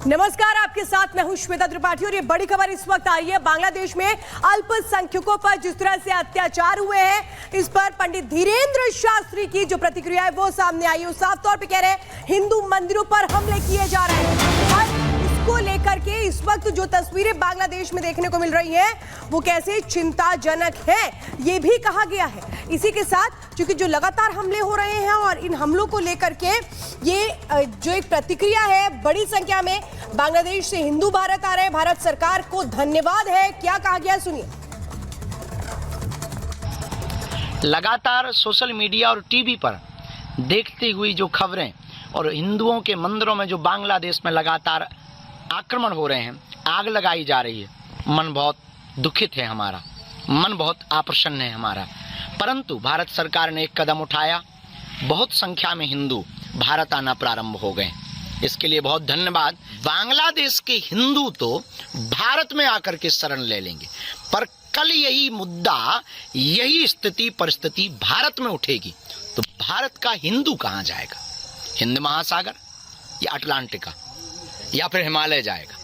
नमस्कार, आपके साथ मैं हूं श्वेता त्रिपाठी और ये बड़ी खबर इस वक्त आ रही है। बांग्लादेश में अल्पसंख्यकों पर जिस तरह से अत्याचार हुए हैं, इस पर पंडित धीरेन्द्र शास्त्री की जो प्रतिक्रिया है वो सामने आई है। साफ तौर पे कह रहे हैं हिंदू मंदिरों पर हमले किए जा रहे हैं और इसको लेकर के इस वक्त जो तस्वीरें बांग्लादेश में देखने को मिल रही हैं वो कैसे चिंताजनक है ये भी कहा गया है। इसी के साथ क्योंकि जो लगातार हमले हो रहे हैं और इन हमलों को लेकर के ये जो एक प्रतिक्रिया है, बड़ी संख्या में बांग्लादेश से हिंदू भारत आ रहे हैं। भारत सरकार को धन्यवाद है। क्या कहा गया सुनिए। लगातार सोशल मीडिया और टीवी पर देखती हुई जो खबरें और हिंदुओं के मंदिरों में जो बांग्लादेश में लगातार आक्रमण हो रहे हैं, आग लगाई जा रही है, मन बहुत दुखित है हमारा, मन बहुत अप्रसन्न है हमारा। परंतु भारत सरकार ने एक कदम उठाया, बहुत संख्या में हिंदू भारत आना प्रारंभ हो गए। इसके लिए बहुत धन्यवाद। बांग्लादेश के हिंदू तो भारत में आकर के शरण ले लेंगे, पर कल यही मुद्दा, यही स्थिति परिस्थिति भारत में उठेगी तो भारत का हिंदू कहाँ जाएगा? हिंद महासागर या अटलांटिका या फिर हिमालय जाएगा?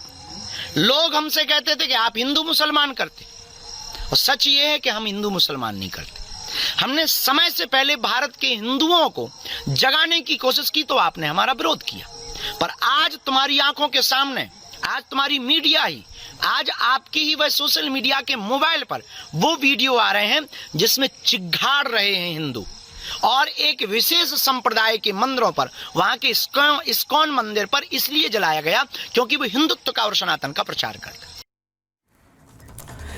लोग हमसे कहते थे कि आप हिंदू मुसलमान करते, और सच ये है कि हम हिंदू मुसलमान नहीं करते। हमने समय से पहले भारत के हिंदुओं को जगाने की कोशिश की तो आपने हमारा विरोध किया। पर आज तुम्हारी आंखों के सामने, आज तुम्हारी मीडिया ही, आज आपकी ही वह सोशल मीडिया के मोबाइल पर वो वीडियो आ रहे हैं जिसमें चिघाड़ रहे हैं हिंदू, और एक विशेष संप्रदाय के मंदिरों पर, वहां के इस्कॉन मंदिर पर इसलिए जलाया गया क्योंकि वो हिंदुत्व का और सनातन का प्रचार करते।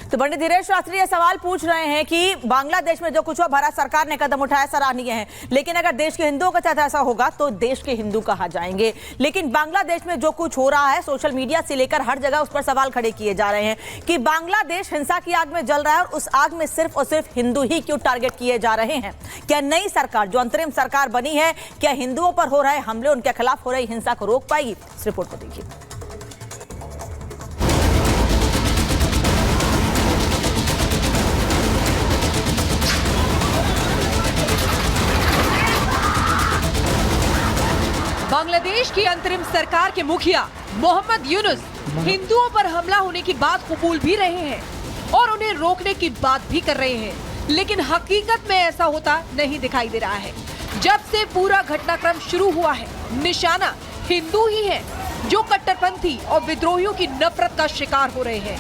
तो पंडित धीरेन्द्र शास्त्री ये सवाल पूछ रहे हैं कि बांग्लादेश में जो कुछ हुआ, भारत सरकार ने कदम उठाया, सराहनीय है, लेकिन अगर देश के हिंदुओं के साथ ऐसा होगा तो देश के हिंदू कहाँ जाएंगे? लेकिन बांग्लादेश में जो कुछ हो रहा है, सोशल मीडिया से लेकर हर जगह उस पर सवाल खड़े किए जा रहे हैं कि बांग्लादेश हिंसा की आग में जल रहा है और उस आग में सिर्फ और सिर्फ हिंदू ही क्यों टारगेट किए जा रहे हैं? क्या नई सरकार, जो अंतरिम सरकार बनी है, क्या हिंदुओं पर हो रहे हमले, उनके खिलाफ हो रही हिंसा को रोक पाएगी? इस रिपोर्ट को देखिए। बांग्लादेश की अंतरिम सरकार के मुखिया मोहम्मद यूनुस हिंदुओं पर हमला होने की बात कबूल भी रहे हैं और उन्हें रोकने की बात भी कर रहे हैं, लेकिन हकीकत में ऐसा होता नहीं दिखाई दे रहा है। जब से पूरा घटनाक्रम शुरू हुआ है, निशाना हिंदू ही है जो कट्टरपंथी और विद्रोहियों की नफरत का शिकार हो रहे हैं।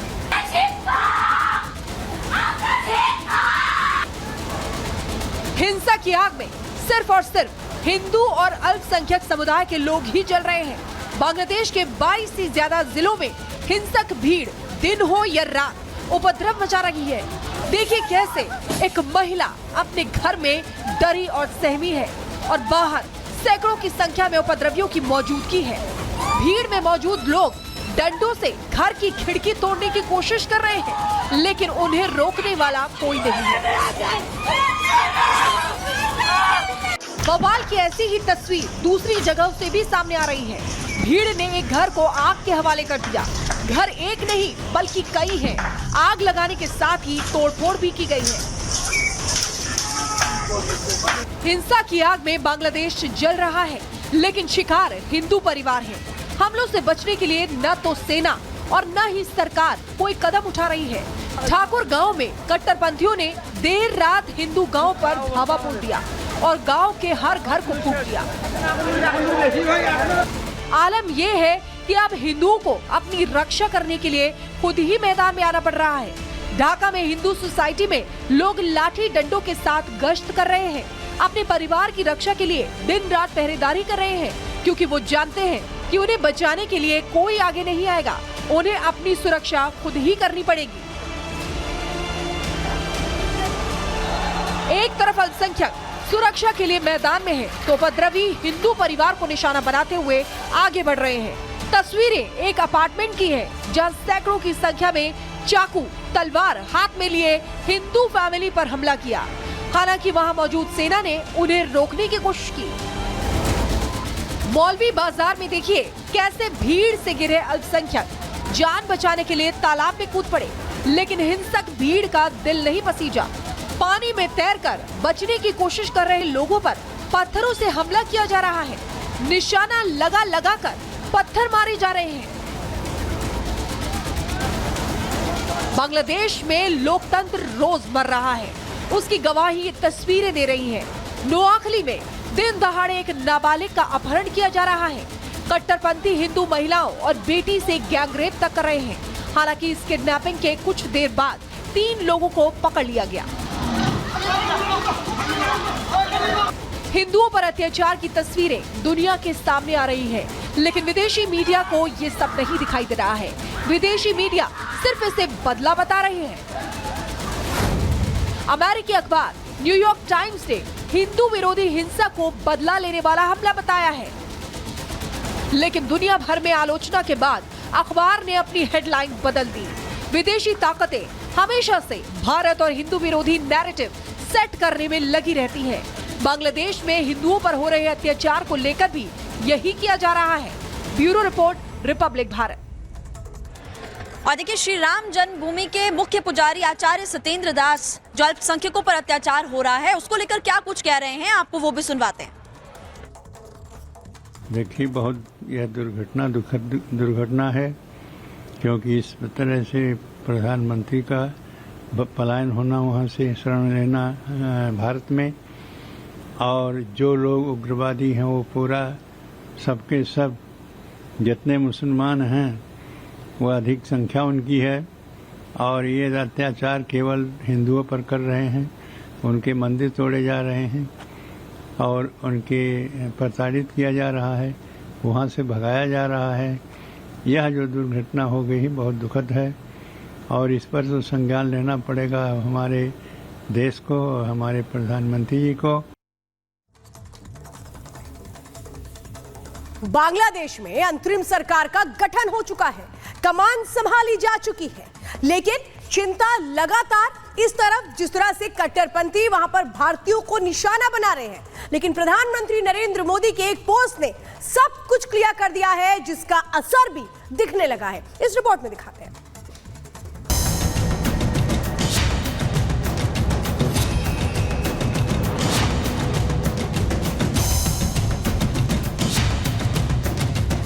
हिंसा की आग में सिर्फ और सिर्फ हिंदू और अल्पसंख्यक समुदाय के लोग ही जल रहे हैं। बांग्लादेश के 22 से ज्यादा जिलों में हिंसक भीड़ दिन हो या रात उपद्रव मचा रही है। देखिए कैसे एक महिला अपने घर में डरी और सहमी है और बाहर सैकड़ों की संख्या में उपद्रवियों की मौजूदगी है। भीड़ में मौजूद लोग डंडों से घर की खिड़की तोड़ने की कोशिश कर रहे हैं, लेकिन उन्हें रोकने वाला कोई नहीं है। बवाल की ऐसी ही तस्वीर दूसरी जगहों से भी सामने आ रही है। भीड़ ने एक घर को आग के हवाले कर दिया। घर एक नहीं बल्कि कई हैं। आग लगाने के साथ ही तोड़फोड़ भी की गई है। हिंसा की आग में बांग्लादेश जल रहा है, लेकिन शिकार हिंदू परिवार हैं। हमलों से बचने के लिए न तो सेना और न ही सरकार कोई कदम उठा रही है। ठाकुर गांव में कट्टरपंथियों ने देर रात हिंदू गांव पर धावा बोल दिया और गांव के हर घर को फूंक दिया। आलम यह है कि अब हिंदुओं को अपनी रक्षा करने के लिए खुद ही मैदान में आना पड़ रहा है। ढाका में हिंदू सोसाइटी में लोग लाठी डंडों के साथ गश्त कर रहे हैं। अपने परिवार की रक्षा के लिए दिन रात पहरेदारी कर रहे हैं, क्योंकि वो जानते हैं कि उन्हें बचाने के लिए कोई आगे नहीं आएगा। उन्हें अपनी सुरक्षा खुद ही करनी पड़ेगी। एक तरफ अल्पसंख्यक सुरक्षा के लिए मैदान में है तो उपद्रवी हिंदू परिवार को निशाना बनाते हुए आगे बढ़ रहे हैं। तस्वीरें एक अपार्टमेंट की है जहां सैकड़ों की संख्या में चाकू तलवार हाथ में लिए हिंदू फैमिली पर हमला किया। हालांकि वहां मौजूद सेना ने उन्हें रोकने की कोशिश की। मौलवी बाजार में देखिए कैसे भीड़ से गिरे अल्पसंख्यक जान बचाने के लिए तालाब में कूद पड़े, लेकिन हिंसक भीड़ का दिल नहीं पसीजा। पानी में तैरकर बचने की कोशिश कर रहे लोगों पर पत्थरों से हमला किया जा रहा है। निशाना लगा कर पत्थर मारे जा रहे हैं। बांग्लादेश में लोकतंत्र रोज मर रहा है, उसकी गवाही ये तस्वीरें दे रही हैं। नोआखली में दिन दहाड़े एक नाबालिग का अपहरण किया जा रहा है। कट्टरपंथी हिंदू महिलाओं और बेटी से गैंगरेप तक कर रहे हैं। हालांकि इस किडनैपिंग के कुछ देर बाद 3 लोगों को पकड़ लिया गया। हिंदुओं पर अत्याचार की तस्वीरें दुनिया के सामने आ रही है, लेकिन विदेशी मीडिया को ये सब नहीं दिखाई दे रहा है। विदेशी मीडिया सिर्फ इसे बदला बता रहे हैं। अमेरिकी अखबार न्यूयॉर्क टाइम्स ने हिंदू विरोधी हिंसा को बदला लेने वाला हमला बताया है, लेकिन दुनिया भर में आलोचना के बाद अखबार ने अपनी हेडलाइन बदल दी। विदेशी ताकतें हमेशा से भारत और हिंदू विरोधी नैरेटिव सेट करने में लगी रहती हैं। बांग्लादेश में हिंदुओं पर हो रहे अत्याचार को लेकर भी यही किया जा रहा है। Bureau report, Republic Bharat. और देखिए, श्री राम जन्मभूमि के मुख्य पुजारी आचार्य सत्येंद्र दास जो अल्पसंख्यकों पर अत्याचार हो रहा है उसको लेकर क्या कुछ कह रहे हैं, आपको वो भी सुनवाते हैं। देखिए, बहुत यह दुर्घटना दुखद दुर्घटना है, क्योंकि इस तरह से प्रधानमंत्री का पलायन होना, वहाँ से शरण लेना भारत में, और जो लोग उग्रवादी हैं वो पूरा सबके सब जितने मुसलमान हैं वो अधिक संख्या उनकी है, और ये अत्याचार केवल हिंदुओं पर कर रहे हैं। उनके मंदिर तोड़े जा रहे हैं और उनके प्रताड़ित किया जा रहा है, वहाँ से भगाया जा रहा है। यह जो दुर्घटना हो गई बहुत दुखद है, और इस पर तो संज्ञान लेना पड़ेगा हमारे देश को, हमारे प्रधानमंत्री जी को। बांग्लादेश में अंतरिम सरकार का गठन हो चुका है, कमान संभाली जा चुकी है, लेकिन चिंता लगातार इस तरफ जिस तरह से कट्टरपंथी वहां पर भारतीयों को निशाना बना रहे हैं। लेकिन प्रधानमंत्री नरेंद्र मोदी के एक पोस्ट ने सब कुछ क्लियर कर दिया है, जिसका असर भी दिखने लगा है। इस रिपोर्ट में दिखाते हैं।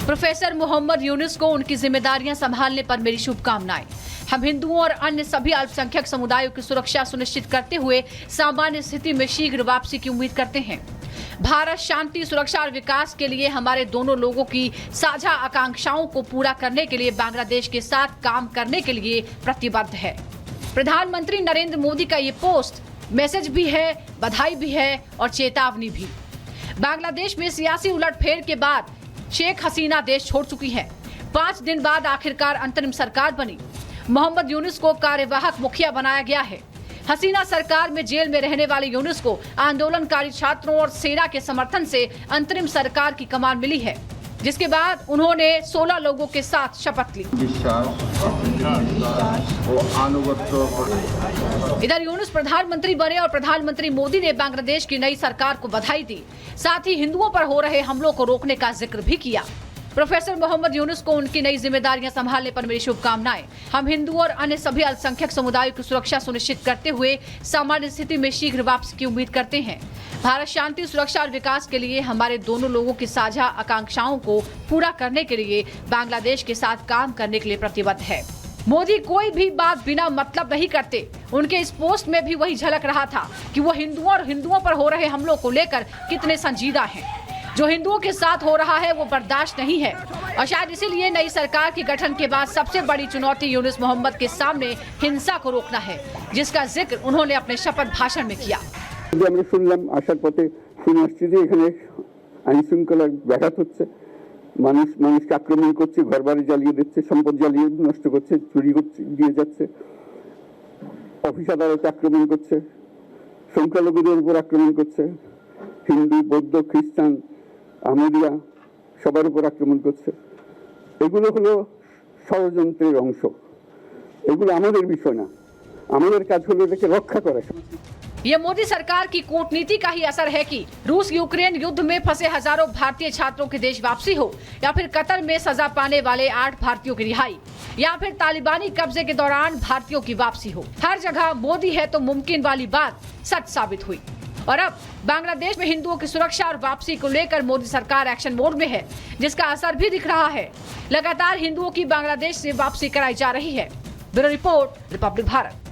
प्रोफेसर मोहम्मद यूनुस को उनकी जिम्मेदारियां संभालने पर मेरी शुभकामनाएं। हम हिंदुओं और अन्य सभी अल्पसंख्यक समुदायों की सुरक्षा सुनिश्चित करते हुए सामान्य स्थिति में शीघ्र वापसी की उम्मीद करते हैं। भारत शांति, सुरक्षा और विकास के लिए हमारे दोनों लोगों की साझा आकांक्षाओं को पूरा करने के लिए बांग्लादेश के साथ काम करने के लिए प्रतिबद्ध है। प्रधानमंत्री नरेंद्र मोदी का ये पोस्ट मैसेज भी है, बधाई भी है और चेतावनी भी। बांग्लादेश में सियासी उलटफेर के बाद शेख हसीना देश छोड़ चुकी है। 5 दिन बाद आखिरकार अंतरिम सरकार बनी। मोहम्मद यूनुस को कार्यवाहक मुखिया बनाया गया है। हसीना सरकार में जेल में रहने वाले यूनुस को आंदोलनकारी छात्रों और सेना के समर्थन से अंतरिम सरकार की कमान मिली है, जिसके बाद उन्होंने 16 लोगों के साथ शपथ ली। इधर यूनुस प्रधानमंत्री बने और प्रधानमंत्री मोदी ने बांग्लादेश की नई सरकार को बधाई दी। साथ ही हिंदुओं पर हो रहे हमलों को रोकने का जिक्र भी किया। प्रोफेसर मोहम्मद यूनुस को उनकी नई जिम्मेदारियां संभालने पर मेरी शुभकामनाएं। हम हिंदुओं और अन्य सभी अल्पसंख्यक समुदायों की सुरक्षा सुनिश्चित करते हुए सामान्य स्थिति में शीघ्र वापसी की उम्मीद करते हैं। भारत शांति, सुरक्षा और विकास के लिए हमारे दोनों लोगों की साझा आकांक्षाओं को पूरा करने के लिए बांग्लादेश के साथ काम करने के लिए प्रतिबद्ध है। मोदी कोई भी बात बिना मतलब नहीं करते। उनके इस पोस्ट में भी वही झलक रहा था कि वो हिंदुओं पर हो रहे हमलों को लेकर कितने संजीदा हैं। जो हिंदुओं के साथ हो रहा है वो बर्दाश्त नहीं है, और शायद इसीलिए नई सरकार के गठन के बाद सबसे बड़ी चुनौती यूनुस मोहम्मद के सामने हिंसा को रोकना है, जिसका जिक्र उन्होंने अपने शपथ भाषण में किया। আমরা শুনলাম আসার পথে শুনে আসছি যে এখানে আইন শৃঙ্খলার ব্যাঘাত হচ্ছে, মানুষকে আক্রমণ করছে, ঘরবাড়ি জ্বালিয়ে দিচ্ছে, সম্পদ জ্বালিয়ে নষ্ট করছে, চুরি করছে, দিয়ে যাচ্ছে, অফিস আদালতে আক্রমণ করছে, সংখ্যালঘুদের উপর আক্রমণ করছে, হিন্দু, বৌদ্ধ, খ্রিস্টান, আহমদিয়া সবার উপর আক্রমণ করছে। এগুলো হলো ষড়যন্ত্রের অংশ। এগুলো আমাদের বিষয় না, আমাদের কাজ হলো এটাকে রক্ষা করা। ये मोदी सरकार की कूटनीति का ही असर है कि रूस यूक्रेन युद्ध में फंसे हजारों भारतीय छात्रों की देश वापसी हो, या फिर कतर में सजा पाने वाले 8 भारतीयों की रिहाई, या फिर तालिबानी कब्जे के दौरान भारतीयों की वापसी हो। हर जगह मोदी है तो मुमकिन वाली बात सच साबित हुई। और अब बांग्लादेश में हिंदुओं की सुरक्षा और वापसी को लेकर मोदी सरकार एक्शन मोड में है, जिसका असर भी दिख रहा है। लगातार हिंदुओं की बांग्लादेश से वापसी कराई जा रही है। Bureau report, Republic Bharat.